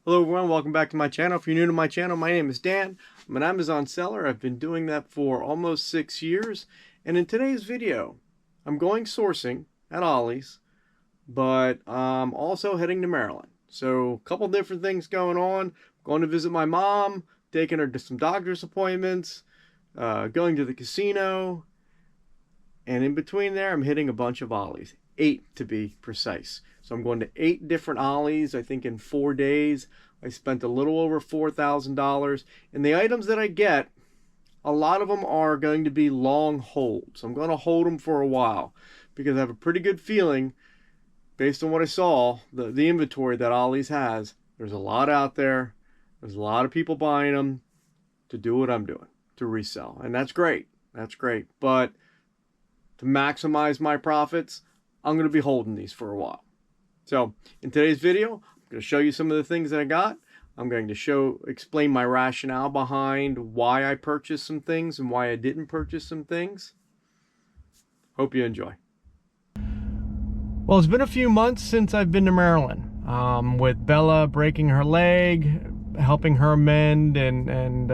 Hello everyone, welcome back to my channel. If you're new to my channel, my name is Dan. I'm an Amazon seller. I've been doing that for almost 6 years. And in today's video, I'm going sourcing at Ollie's, but I'm also heading to Maryland. So a couple different things going on. Going to visit my mom, taking her to some doctor's appointments, going to the casino, and in between there, I'm hitting a bunch of Ollies. 8 to be precise. So I'm going to 8 different Ollies, I think in 4 days. I spent a little over $4,000. And the items that I get, a lot of them are going to be long holds. I'm going to hold them for a while because I have a pretty good feeling, based on what I saw, the inventory that Ollies has, there's a lot out there. There's a lot of people buying them to do what I'm doing, to resell. And that's great. That's great. But to maximize my profits, I'm going to be holding these for a while. So in today's video, I'm going to show you some of the things that I got. I'm going to explain my rationale behind why I purchased some things and why I didn't purchase some things. Hope you enjoy. Well, it's been a few months since I've been to Maryland, with Bella breaking her leg, helping her mend, and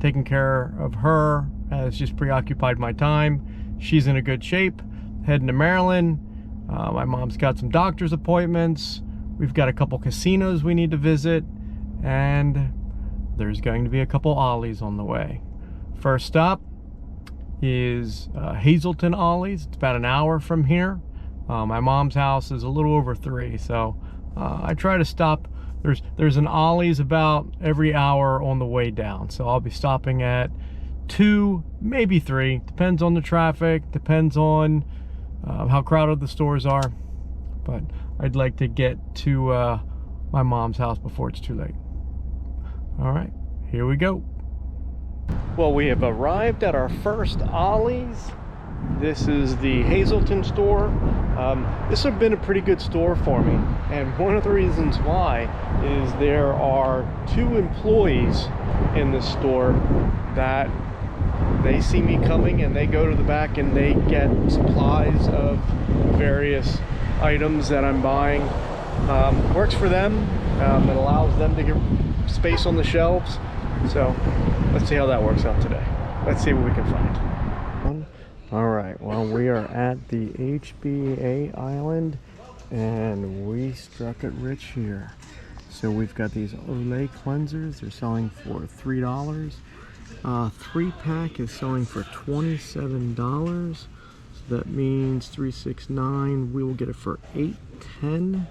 taking care of her has just preoccupied my time. She's in a good shape. Heading to Maryland. My mom's got some doctor's appointments. We've got a couple casinos we need to visit. And there's going to be a couple Ollies on the way. First stop is Hazleton Ollies. It's about an hour from here. My mom's house is a little over 3. So I try to stop. There's an Ollies about every hour on the way down. So I'll be stopping at 2, maybe 3, depends on the traffic, depends on how crowded the stores are, but I'd like to get to my mom's house before it's too late. All right, here we go. Well, we have arrived at our first Ollie's. This is the Hazleton store. This has been a pretty good store for me, and one of the reasons why is there are 2 employees in this store that they see me coming and they go to the back and they get supplies of various items that I'm buying. Works for them. It allows them to get space on the shelves. So let's see how that works out today. Let's see what we can find. All right, well, we are at the HBA Island and we struck it rich here. So we've got these Olay cleansers. They're selling for $3. 3-pack is selling for $27. So that means $369. We will get it for $8.10.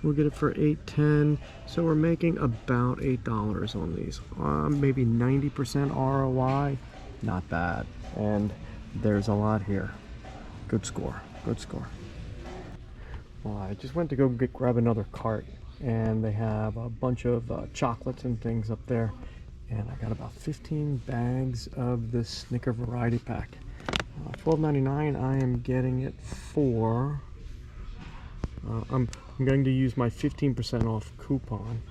We'll get it for $8.10. So we're making about $8 on these. Maybe 90% ROI. Not bad. And there's a lot here. Good score. Good score. Well, I just went to go grab another cart, and they have a bunch of chocolates and things up there, and I got about 15 bags of this Snicker variety pack. $12.99. I am getting it for I'm going to use my 15% off coupon.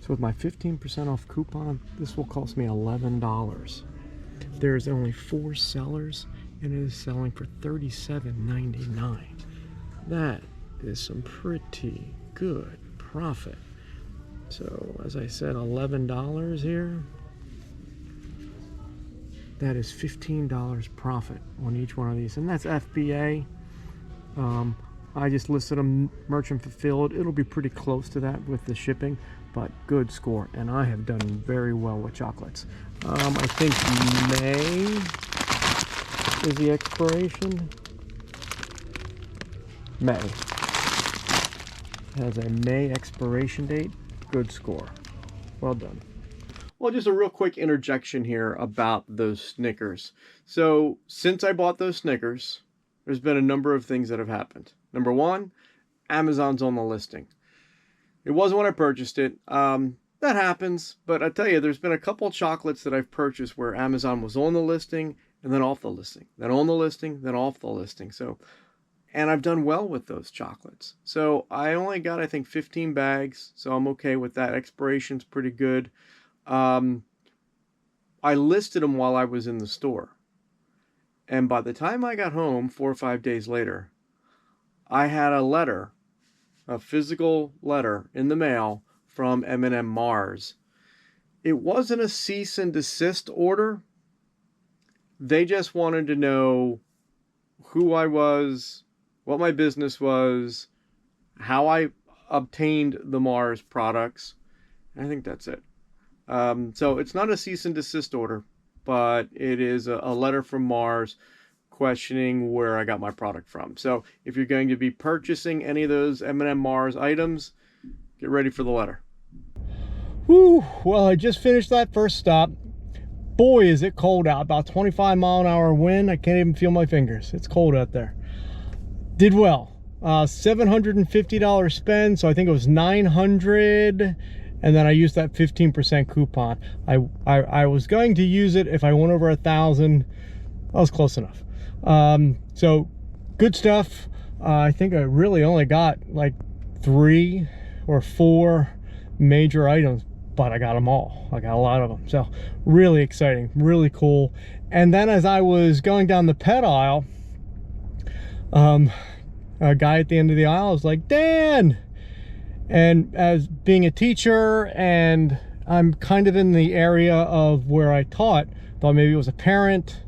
So with my 15% off coupon, this will cost me $11. There's only 4 sellers and it is selling for $37.99. That is some pretty good profit. So as I said, $11 here. That is $15 profit on each one of these, and that's FBA. I just listed them merchant fulfilled. It'll be pretty close to that with the shipping, but good score, and I have done very well with chocolates. I think May is the expiration. May has a May expiration date. Good score. Well done. Well, just a real quick interjection here about those Snickers. So since I bought those Snickers, there's been a number of things that have happened. Number 1, Amazon's on the listing. It wasn't when I purchased it. That happens, but I tell you, there's been a couple chocolates that I've purchased where Amazon was on the listing and then off the listing, then on the listing, then off the listing. So, and I've done well with those chocolates. So I only got, I think, 15 bags, so I'm okay with that. Expiration's pretty good. I listed them while I was in the store. And by the time I got home, 4 or 5 days later, I had a letter, a physical letter in the mail from M&M Mars. It wasn't a cease and desist order. They just wanted to know who I was, what my business was, how I obtained the Mars products. I think that's it. So it's not a cease and desist order, but it is a letter from Mars questioning where I got my product from. So if you're going to be purchasing any of those M&M Mars items, get ready for the letter. Whew, well, I just finished that first stop. Boy, is it cold out. About 25-mile-an-hour wind. I can't even feel my fingers. It's cold out there. Did well. $750 spend, so I think it was $900, and then I used that 15% coupon. I was going to use it if I went over 1,000. I was close enough. So good stuff. I think I really only got like 3 or 4 major items, but I got them all. I got a lot of them. So really exciting, really cool. And then as I was going down the pet aisle, a guy at the end of the aisle was like, Dan! And as being a teacher, and I'm kind of in the area of where I taught, thought maybe it was a parent.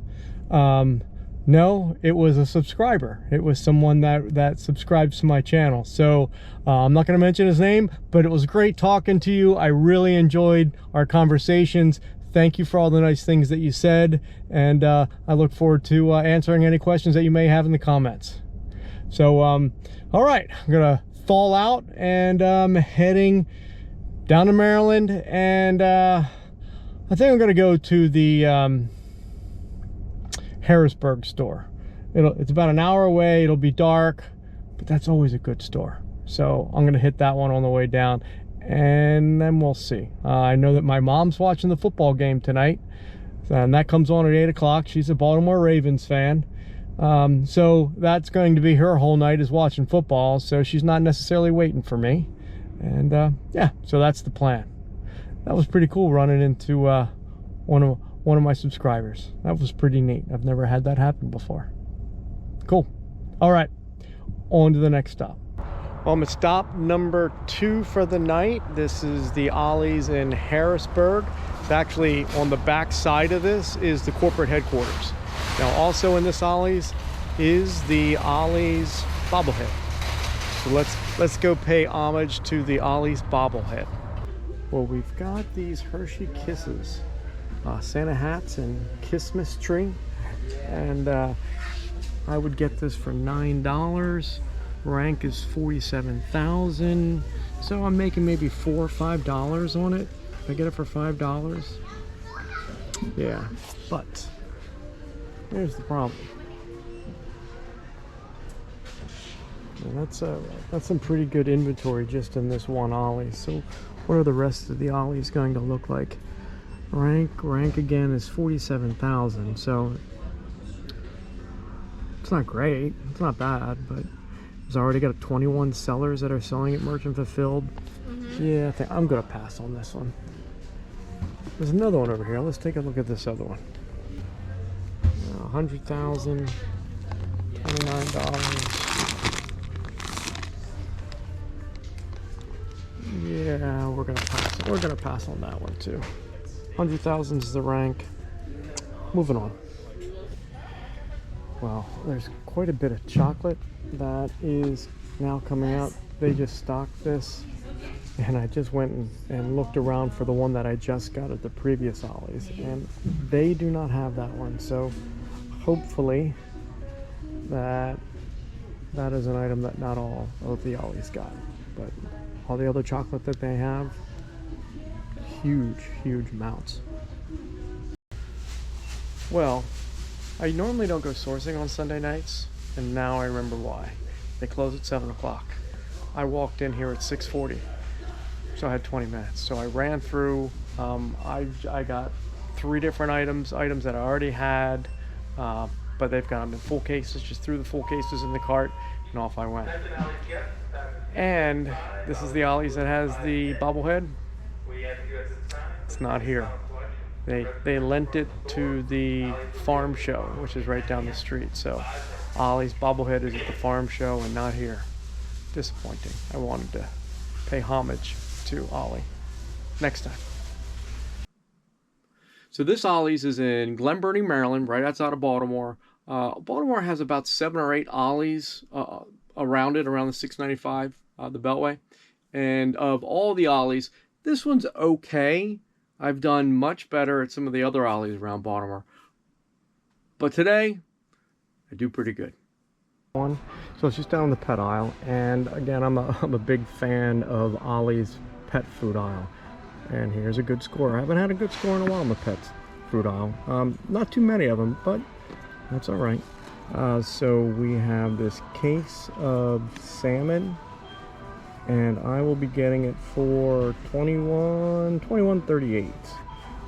No, it was a subscriber. It was someone that subscribes to my channel. So I'm not going to mention his name, but it was great talking to you. I really enjoyed our conversations. Thank you for all the nice things that you said, and I look forward to answering any questions that you may have in the comments. So all right, I'm gonna fall out, and heading down to Maryland, and I think I'm gonna go to the Harrisburg store. It's about an hour away. It'll be dark, but that's always a good store. So I'm gonna hit that one on the way down, and then we'll see. I know that my mom's watching the football game tonight, and that comes on at 8 o'clock. She's a Baltimore Ravens fan. So that's going to be her whole night, is watching football. So she's not necessarily waiting for me. And yeah, so that's the plan. That was pretty cool, running into one of my subscribers. That was pretty neat. I've never had that happen before. Cool. All right, on to the next stop. Well, I'm at stop number 2 for the night. This is the Ollies in Harrisburg. It's actually on the back side of this is the corporate headquarters. Now, also in this Ollies is the Ollies bobblehead. So let's go pay homage to the Ollies bobblehead. Well, we've got these Hershey Kisses, Santa hats and Christmas tree, and I would get this for $9. Rank is 47,000, so I'm making maybe $4 or $5 on it. If I get it for $5, yeah. But here's the problem. And that's some pretty good inventory just in this one Ollie. So what are the rest of the Ollies going to look like? Rank again is 47,000. So it's not great. It's not bad, but it's already got 21 sellers that are selling it merchant fulfilled. Yeah, I think I'm gonna pass on this one. There's another one over here. Let's take a look at this other one. 100,000, $29. Yeah, we're gonna pass. We're gonna pass on that one too. 100,000 is the rank. Moving on. Well, there's quite a bit of chocolate that is now coming out. They just stocked this, and I just went and looked around for the one that I just got at the previous Ollies, and they do not have that one. So hopefully that is an item that not all of the Ollies got, but all the other chocolate that they have, huge amounts. Well, I normally don't go sourcing on Sunday nights, and now I remember why. They close at 7 o'clock. I walked in here at 6:40, so I had 20 minutes. So I ran through, I got 3 different items that I already had, but they've got them in full cases. Just threw the full cases in the cart, and off I went. And this is the Ollies that has the bobblehead. It's not here. They lent it to the farm show, which is right down the street. So Ollie's bobblehead is at the farm show and not here. Disappointing. I wanted to pay homage to Ollie. Next time. So this Ollie's is in Glen, Burnie, Maryland, right outside of Baltimore. Baltimore has about 7 or 8 Ollies around it, around the 695, the Beltway. And of all the Ollies, this one's okay. I've done much better at some of the other Ollies around Baltimore. But today, I do pretty good. So it's just down the pet aisle, and again, I'm a big fan of Ollie's pet food aisle. And here's a good score. I haven't had a good score in a while in the pet food aisle. Not too many of them, but that's all right. So we have this case of salmon, and I will be getting it for $21.38.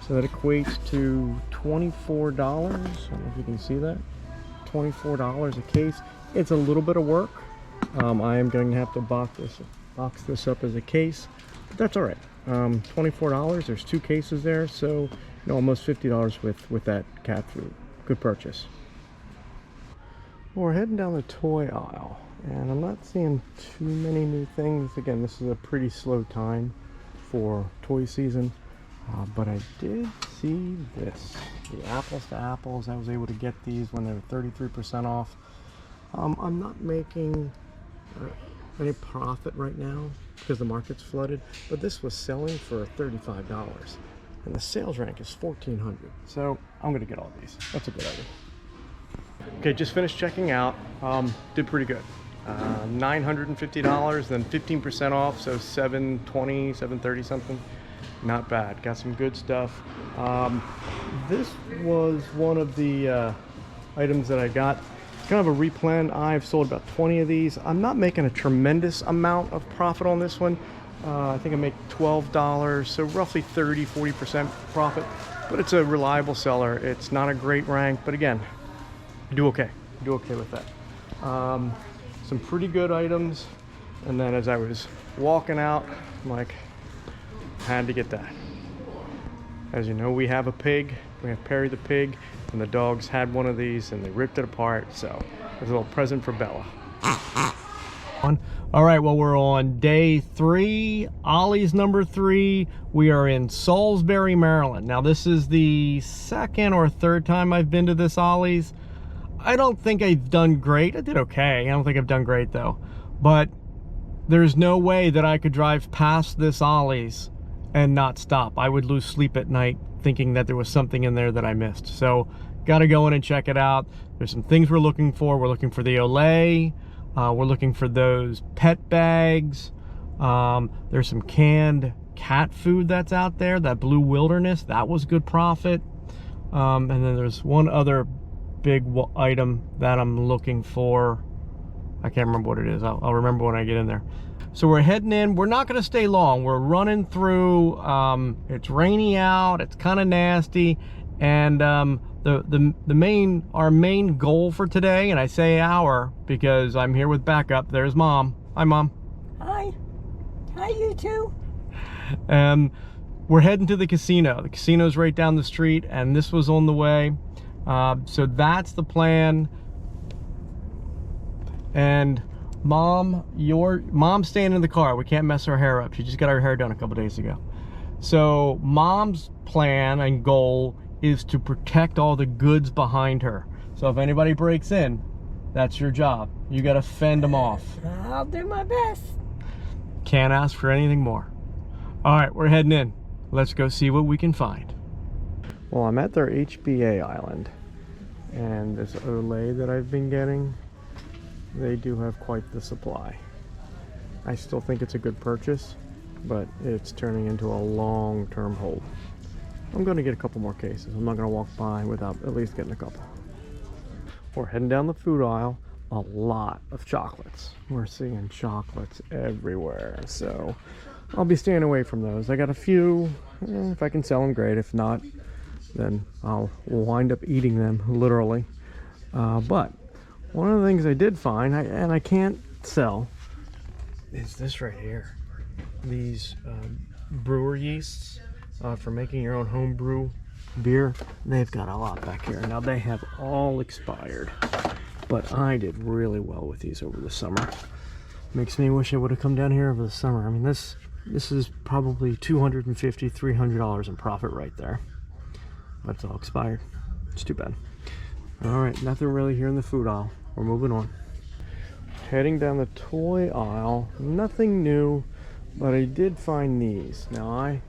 So that equates to $24. I don't know if you can see that. $24 a case. It's a little bit of work. I am going to have to box this up as a case, but that's all right. $24. There's 2 cases there, so almost $50 with that cat food. Good purchase. Well, we're heading down the toy aisle, and I'm not seeing too many new things. Again, this is a pretty slow time for toy season, but I did see this, the apples to apples. I was able to get these when they were 33% off. I'm not making any profit right now because the market's flooded, but this was selling for $35, and the sales rank is $1,400. So I'm gonna get all these. That's a good idea. Okay, just finished checking out. Did pretty good. $950, then 15% off, so $720, $730 something. Not bad. Got some good stuff. This was one of the items that I got. Kind of a replan. I've sold about 20 of these. I'm not making a tremendous amount of profit on this one. I think I make $12, so roughly 30-40% profit, but it's a reliable seller. It's not a great rank, but again, I do okay. I do okay with that. Some pretty good items, and then as I was walking out, I'm like, had to get that. As you know, we have a pig. We have Perry the pig, and the dogs had one of these and they ripped it apart, so it's a little present for Bella. All right, well, we're on day 3, Ollie's number 3. We are in Salisbury, Maryland. Now, this is the 2nd or 3rd time I've been to this Ollie's. I don't think I've done great. I did okay. I don't think I've done great, though. But there's no way that I could drive past this Ollie's and not stop. I would lose sleep at night thinking that there was something in there that I missed. So, got to go in and check it out. There's some things we're looking for. We're looking for the Olay. We're looking for those pet bags. There's some canned cat food that's out there. That Blue Wilderness, that was good profit. And then there's one other big item that I'm looking for. I can't remember what it is. I'll remember when I get in there. So we're heading in. We're not going to stay long. We're running through. It's rainy out. It's kind of nasty. And our main goal for today, and I say our because I'm here with backup. There's Mom. Hi, Mom. Hi. Hi, you two. We're heading to the casino. The casino's right down the street, and this was on the way. So that's the plan. And Mom's staying in the car. We can't mess her hair up. She just got her hair done a couple days ago. So Mom's plan and goal is to protect all the goods behind her. So if anybody breaks in, that's your job. You got to fend them off. I'll do my best. Can't ask for anything more. All right, we're heading in. Let's go see what we can find. Well, I'm at their HBA Island, and this Olay that I've been getting, they do have quite the supply. I still think it's a good purchase, but it's turning into a long-term hold. I'm going to get a couple more cases. I'm not going to walk by without at least getting a couple. We're heading down the food aisle. A lot of chocolates. We're seeing chocolates everywhere, so I'll be staying away from those. I got a few. If I can sell them, great. If not, then I'll wind up eating them, literally. But one of the things I did find, and I can't sell, is this right here. These brewer yeasts for making your own home brew beer. They've got a lot back here. Now they have all expired. but I did really well with these over the summer. Makes me wish I would have come down here over the summer. I mean, this is probably $250, $300 in profit right there. But it's all expired. It's too bad. All right, nothing really here in the food aisle. We're moving on. Heading down the toy aisle, nothing new, but I did find these. Now, I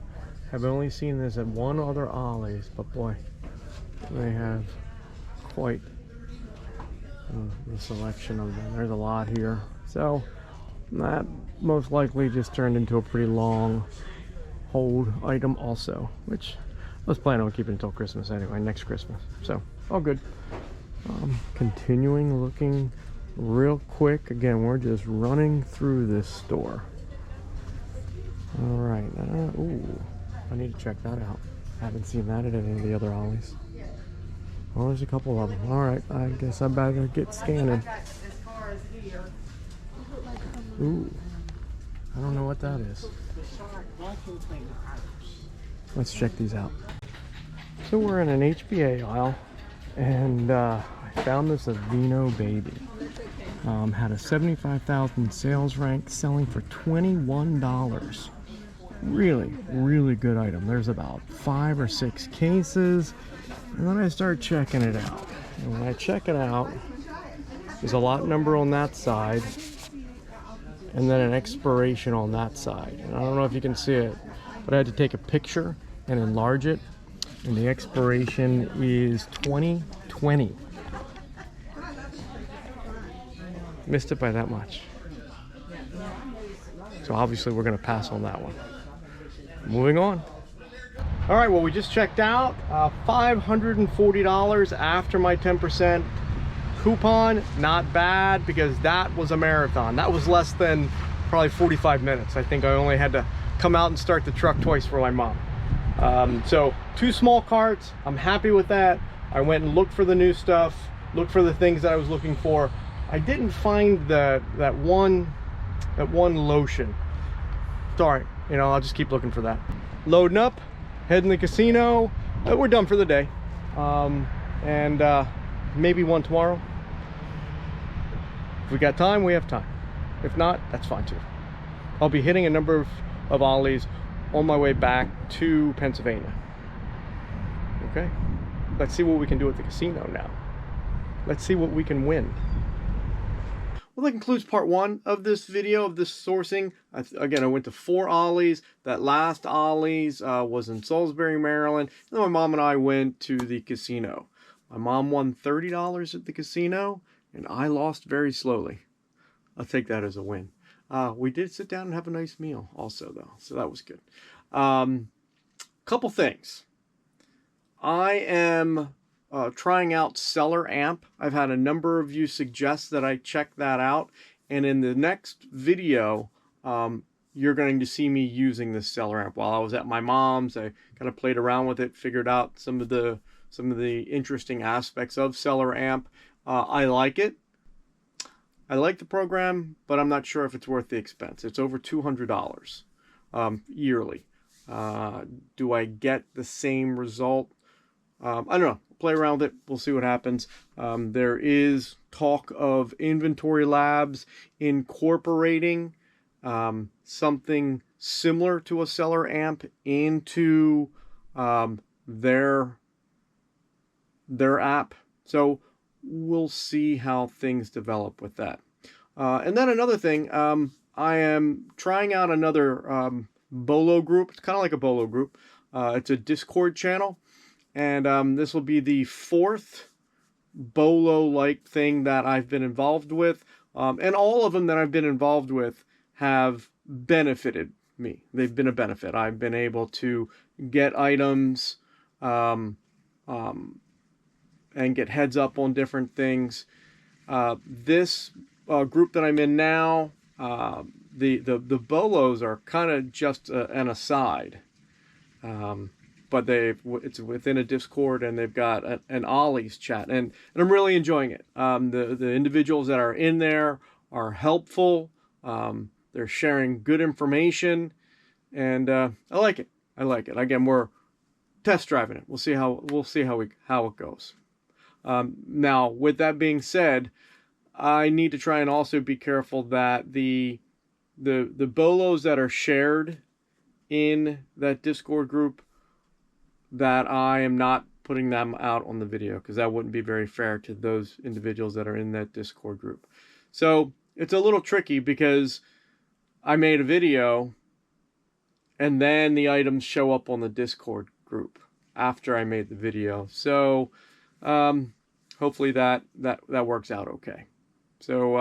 have only seen this at one other Ollie's, but boy, they have quite the selection of them. There's a lot here. So that most likely just turned into a pretty long hold item also, which I was planning on keeping until Christmas anyway, next Christmas. So all good. Continuing looking real quick. Again, we're just running through this store. All right. Ooh, I need to check that out. I haven't seen that at any of the other Ollies. Well, there's a couple of them. All right, I guess I better get scanning. Ooh, I don't know what that is. Let's check these out. So we're in an HBA aisle, and I found this Aveeno baby. Had a 75,000 sales rank, selling for $21. Really, really good item. There's about 5 or 6 cases, and then I start checking it out. And when I check it out, there's a lot number on that side, and then an expiration on that side. And I don't know if you can see it, but I had to take a picture and enlarge it, and the expiration is 2020. Missed it by that much. So obviously we're going to pass on that one. Moving on. All right, well, we just checked out $540 after my 10% coupon. Not bad, because that was a marathon. That was less than probably 45 minutes. I think I only had to come out and start the truck twice for my mom. So 2 small carts. I'm happy with that. I went and looked for the new stuff, looked for the things that I was looking for. I didn't find that one lotion. It's all right, you know, I'll just keep looking for that. Loading up, heading to the casino. We're done for the day, and maybe one tomorrow. If we got time, we have time. If not, that's fine too. I'll be hitting a number of Ollies on my way back to Pennsylvania. Okay, let's see what we can do at the casino now. Let's see what we can win. Well, that concludes part 1 of this video, of this sourcing. Again, I went to 4 Ollies. That last Ollies was in Salisbury, Maryland. And then my mom and I went to the casino. My mom won $30 at the casino, and I lost very slowly. I'll take that as a win. We did sit down and have a nice meal also, though, so that was good. Couple things. I am trying out Seller Amp. I've had a number of you suggest that I check that out, and in the next video you're going to see me using this Seller Amp. While I was at my mom's, I kind of played around with it, figured out some of the interesting aspects of Seller Amp. I like it. I like the program, but I'm not sure if it's worth the expense. It's over $200 yearly. Do I get the same result? I don't know. Play around with it. We'll see what happens. There is talk of Inventory Labs incorporating something similar to a Seller Amp into their app. So we'll see how things develop with that. And then another thing, I am trying out another Bolo group. It's kind of like a Bolo group. It's a Discord channel. And this will be the 4th Bolo-like thing that I've been involved with. And all of them that I've been involved with have benefited me. They've been a benefit. I've been able to get items and get heads up on different things. This group that I'm in now, the Bolos are kind of just an aside. But it's within a Discord, and they've got an Ollies chat, and I'm really enjoying it. The individuals that are in there are helpful. They're sharing good information, and I like it. I like it. Again, we're test driving it. We'll see how it goes. Now, with that being said, I need to try and also be careful that the bolos that are shared in that Discord group, that I am not putting them out on the video, because that wouldn't be very fair to those individuals that are in that Discord group. So it's a little tricky because I made a video and then the items show up on the Discord group after I made the video. So hopefully that works out okay. So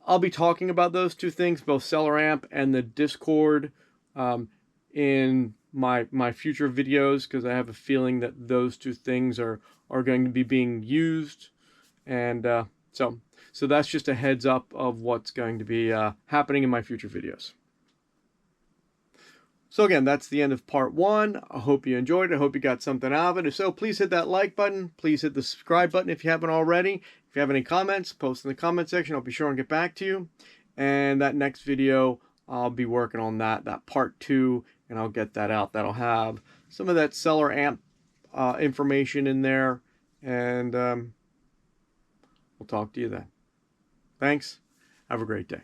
I'll be talking about those two things, both Seller Amp and the Discord, in my future videos, because I have a feeling that those two things are going to be being used. And so that's just a heads up of what's going to be happening in my future videos. So again, that's the end of part 1. I hope you enjoyed it. I hope you got something out of it. If so, please hit that like button. Please hit the subscribe button if you haven't already. If you have any comments, post in the comment section. I'll be sure and get back to you. And that next video, I'll be working on that part 2, and I'll get that out. That'll have some of that Seller Amp information in there. And we'll talk to you then. Thanks. Have a great day.